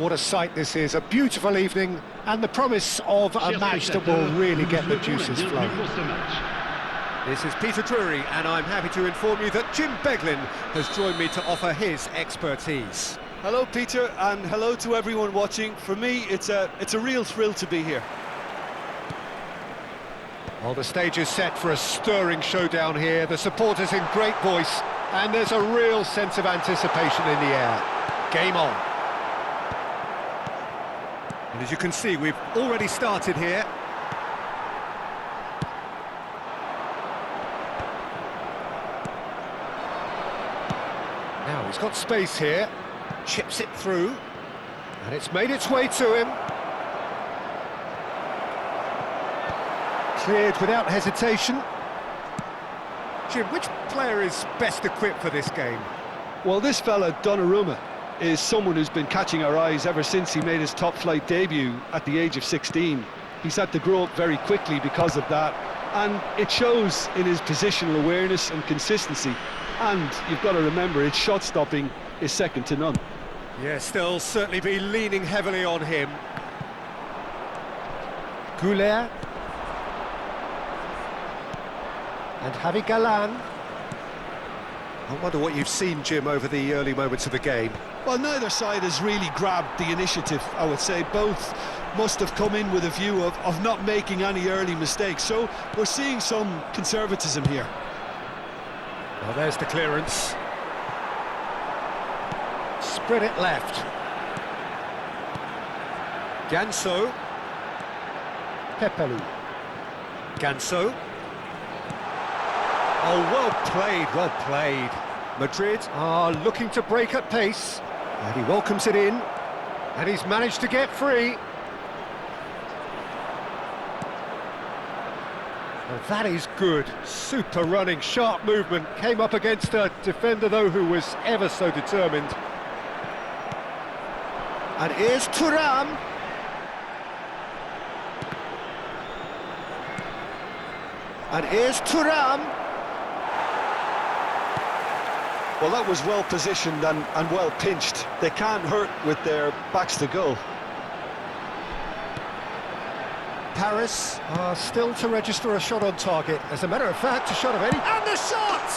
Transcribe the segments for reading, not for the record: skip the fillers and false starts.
What a sight this is, a beautiful evening and the promise of a match that will really get the juices flowing. This is Peter Drury and I'm happy to inform you that Jim Beglin has joined me to offer his expertise. Hello Peter, and hello to everyone watching. For me it's a real thrill to be here. Well, the stage is set for a stirring showdown here, the supporters in great voice, and there's a real sense of anticipation in the air. Game on. And as you can see, we've already started here. Now he's got space here, chips it through, and it's made its way to him. Cleared without hesitation. Jim, which player is best equipped for this game? Well, this fella, Donnarumma, is someone who's been catching our eyes ever since he made his top-flight debut at the age of 16. He's had to grow up very quickly because of that, and it shows in his positional awareness and consistency. And you've got to remember, his shot-stopping is second to none. Yes, they'll certainly be leaning heavily on him. Goulet. And Javi Galan. I wonder what you've seen, Jim, over the early moments of the game. Well, neither side has really grabbed the initiative, I would say. Both must have come in with a view of not making any early mistakes. So we're seeing some conservatism here. Well, there's the clearance. Spread it left. Ganso. Pepelu. Ganso. Oh, well played, well played. Madrid are looking to break at pace, and he welcomes it in, and he's managed to get free. Well, that is good. Super running, sharp movement. Came up against a defender, though, who was ever so determined. And here's Thuram. And here's Thuram. Well, that was well positioned and well pinched. They can't hurt with their backs to goal. Paris are still to register a shot on target. As a matter of fact, a shot of any... And the shot!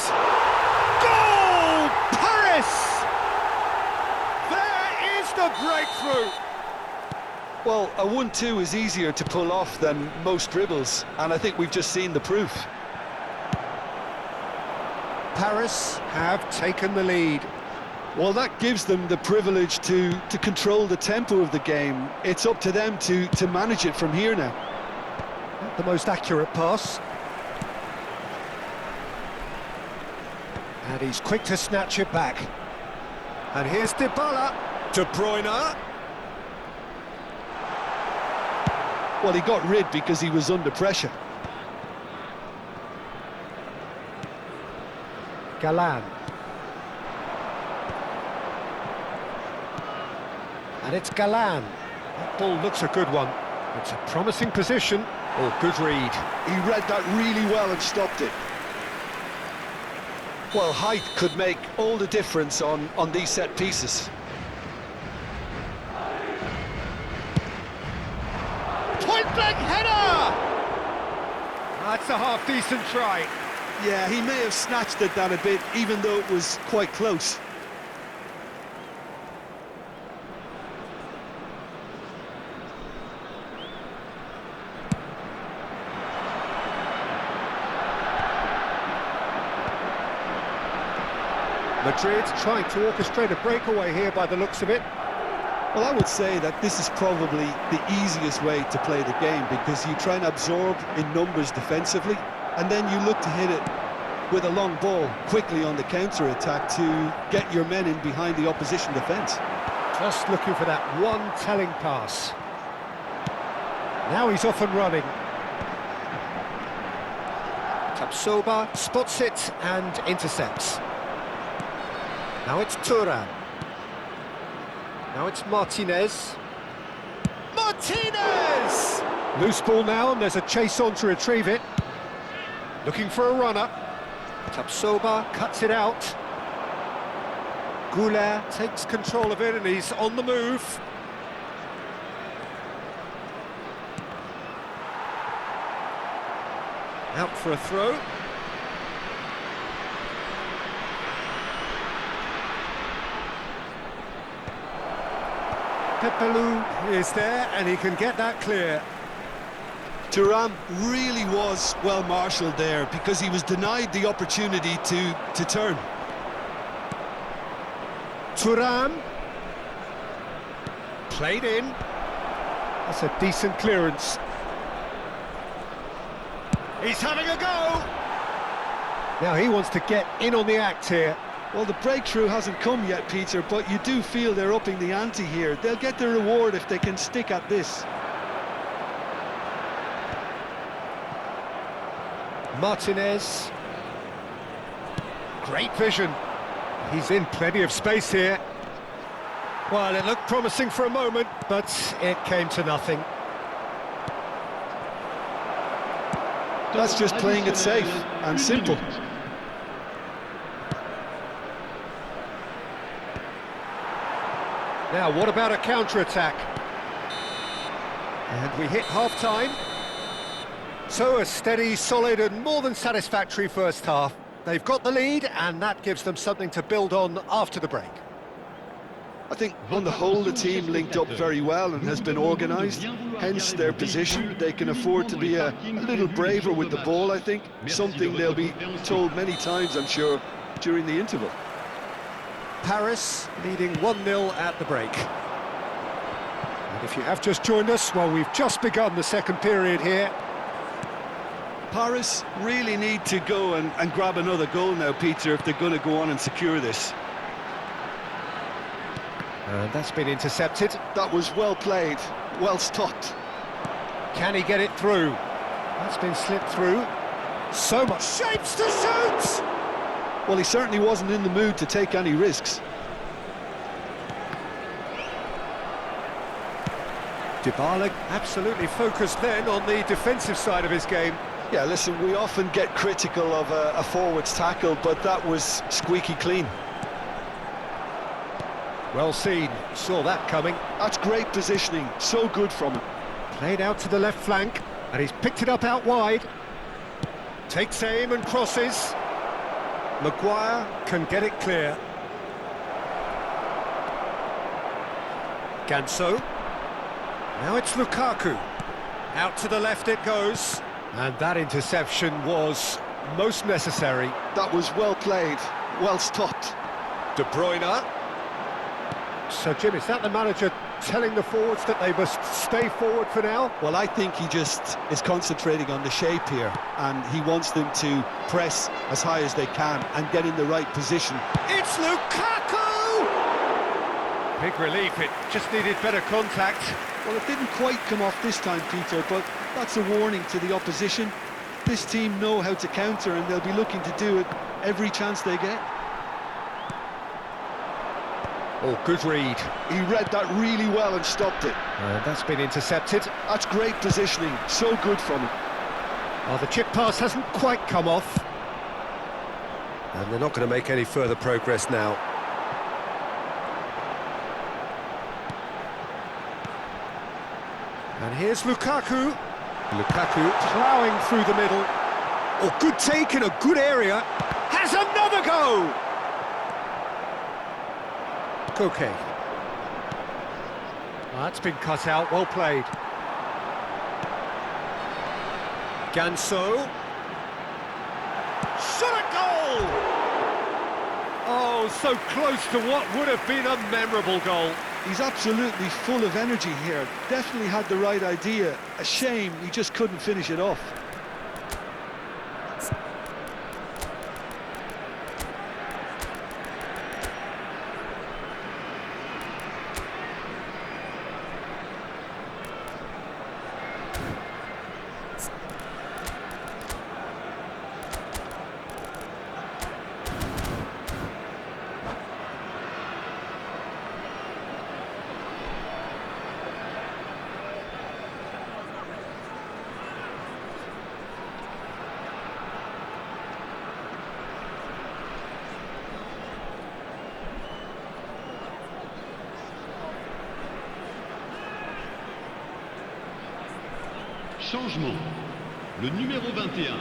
Goal! Paris! There is the breakthrough! Well, a 1-2 is easier to pull off than most dribbles, and I think we've just seen the proof. Paris have taken the lead. Well, that gives them the privilege to control the tempo of the game. It's up to them to manage it from here now. Not the most accurate pass. And he's quick to snatch it back. And here's Dybala. De Bruyne. Well, he got rid because he was under pressure. Galan. And it's Galan. That ball looks a good one. It's a promising position. Oh, good read. He read that really well and stopped it. Well, height could make all the difference on these set pieces. Point-blank header! That's a half-decent try. Yeah, he may have snatched at that a bit, even though it was quite close. Madrid trying to orchestrate a breakaway here by the looks of it. Well, I would say that this is probably the easiest way to play the game, because you try and absorb in numbers defensively, and then you look to hit it with a long ball quickly on the counter-attack to get your men in behind the opposition defence. Just looking for that one telling pass. Now he's off and running. Tapsoba spots it and intercepts. Now it's Thuram. Now it's Martinez. Martinez! Loose ball now, and there's a chase on to retrieve it. Looking for a runner. Tapsoba cuts it out. Goulet takes control of it, and he's on the move. Out for a throw. Pepelu is there, and he can get that clear. Thuram really was well marshalled there because he was denied the opportunity to turn. Thuram. Played in. That's a decent clearance. He's having a go! Now he wants to get in on the act here. Well, the breakthrough hasn't come yet, Peter, but you do feel they're upping the ante here. They'll get their reward if they can stick at this. Martinez. Great vision. He's in plenty of space here. Well, it looked promising for a moment, but it came to nothing. That's just playing it safe and simple. Now, what about a counter-attack? And we hit half-time. So a steady, solid and more than satisfactory first half. They've got the lead, and that gives them something to build on after the break. I think on the whole the team linked up very well and has been organised, hence their position. They can afford to be a little braver with the ball, I think, something they'll be told many times, I'm sure, during the interval. Paris leading 1-0 at the break. And if you have just joined us, well, we've just begun the second period here. Paris really need to go and grab another goal now, Peter, if they're going to go on and secure this. And that's been intercepted. That was well played, well stopped. Can he get it through? That's been slipped through. So much shapes to shoot! Well, he certainly wasn't in the mood to take any risks. Dybala absolutely focused then on the defensive side of his game. Yeah, listen, we often get critical of a forward's tackle, but that was squeaky clean. Well seen, saw that coming. That's great positioning, so good from him. Played out to the left flank, and he's picked it up out wide. Takes aim and crosses. Maguire can get it clear. Ganso. Now it's Lukaku. Out to the left it goes. And that interception was most necessary. That was well played, well stopped. De Bruyne. So, Jim, is that the manager telling the forwards that they must stay forward for now? Well, I think he just is concentrating on the shape here, and he wants them to press as high as they can and get in the right position. It's Lukaku! Big relief, it just needed better contact. Well, it didn't quite come off this time, Peter, but that's a warning to the opposition. This team know how to counter, and they'll be looking to do it every chance they get. Oh, good read. He read that really well and stopped it. That's been intercepted. That's great positioning, so good from him. Oh, the chip pass hasn't quite come off. And they're not going to make any further progress now. And here's Lukaku. Lukaku ploughing through the middle. Oh, good take in a good area. Has another go! Okay. Well, that's been cut out, well played. Ganso. Shot a goal! Oh, so close to what would have been a memorable goal. He's absolutely full of energy here. Definitely had the right idea. A shame he just couldn't finish it off. Changement. Le numéro 21,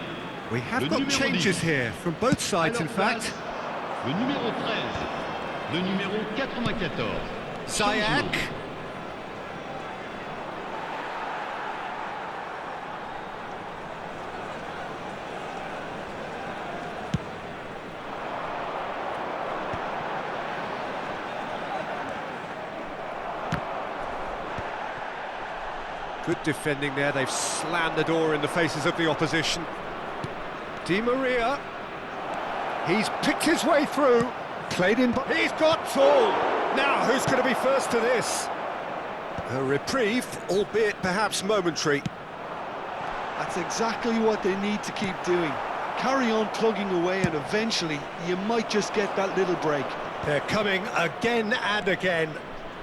We have Le got numéro changes 10. here from both sides, in Alors, fact. Le numéro 13, le numéro 94. Ziyech. Changement. Good defending there, they've slammed the door in the faces of the opposition. Di Maria, he's picked his way through, played in, he's got Tool! Now, who's going to be first to this? A reprieve, albeit perhaps momentary. That's exactly what they need to keep doing. Carry on plugging away and eventually you might just get that little break. They're coming again and again.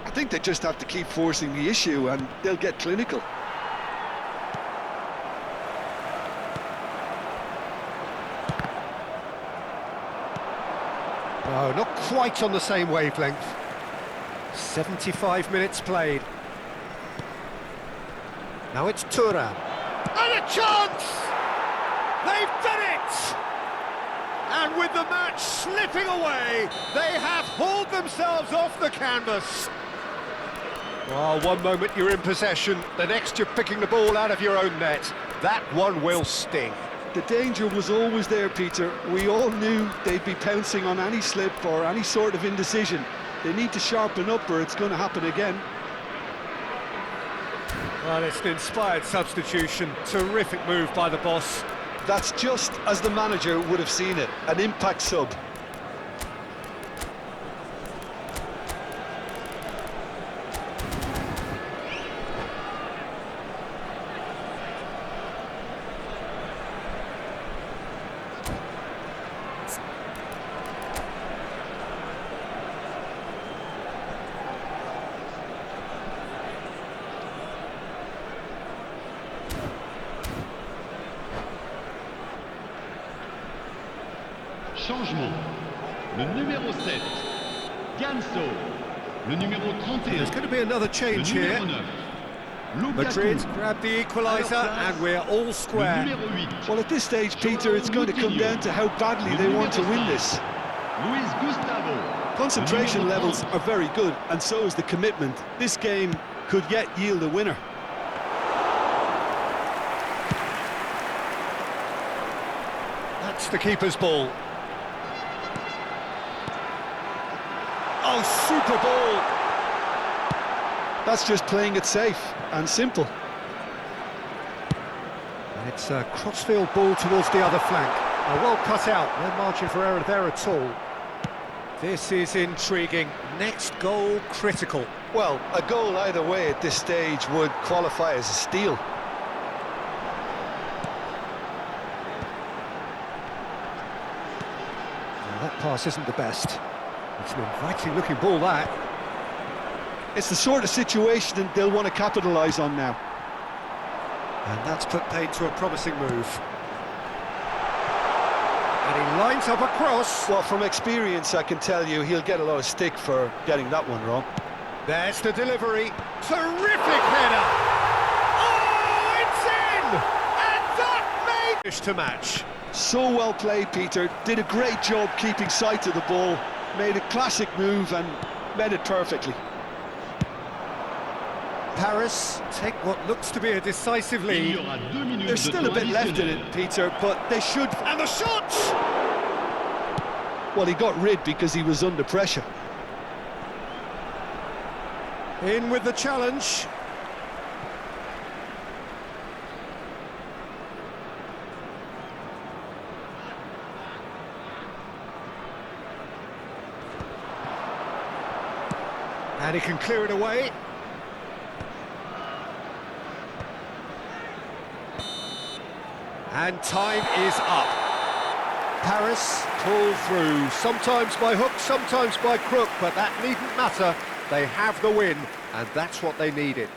I think they just have to keep forcing the issue and they'll get clinical. No, not quite on the same wavelength. 75 minutes played. Now it's Thuram. And a chance! They've done it! And with the match slipping away, they have hauled themselves off the canvas. Well, one moment you're in possession, the next you're picking the ball out of your own net. That one will sting. The danger was always there, Peter. We all knew they'd be pouncing on any slip or any sort of indecision. They need to sharpen up or it's going to happen again. Well, it's an inspired substitution. Terrific move by the boss. That's just as the manager would have seen it, an impact sub. Changement. Le numéro 7, Ganso. Le numéro 31. There's going to be another Le change here. numéro 9, Madrid Lukaku. grab the equaliser and we're all Le square. numéro 8, Well, at this stage, Peter, it's going to come down to how badly they want to win this. Luis Gustavo. Concentration Le numéro levels 30. are very good, and so is the commitment. This game could yet yield a winner. That's the keeper's ball. Oh, super ball! That's just playing it safe and simple. And it's a crossfield ball towards the other flank. Well cut out, no margin for error there at all. This is intriguing. Next goal critical. Well, a goal either way at this stage would qualify as a steal. Now, that pass isn't the best. It's an inviting looking ball, that. It's the sort of situation that they'll want to capitalise on now. And that's put paid to a promising move. And he lines up a cross. Well, from experience, I can tell you he'll get a lot of stick for getting that one wrong. There's the delivery. Terrific header. Oh, it's in! And that made finish to match. So well played, Peter. Did a great job keeping sight of the ball. Made a classic move and made it perfectly. Paris take what looks to be a decisive Il lead. y aura 2 minutes There's de still a temps bit left in additionnel. it, Peter, but they should... And the shot! Well, he got rid because he was under pressure. In with the challenge. And he can clear it away. And time is up. Paris pull through, sometimes by hook, sometimes by crook, but that needn't matter. They have the win, and that's what they needed.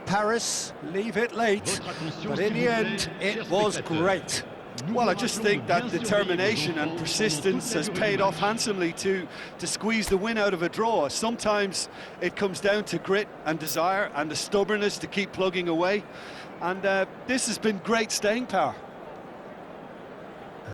Paris leave it late, but in the end, it was great. Well, I just think that determination and persistence has paid off handsomely to squeeze the win out of a draw. Sometimes it comes down to grit and desire and the stubbornness to keep plugging away. And this has been great staying power.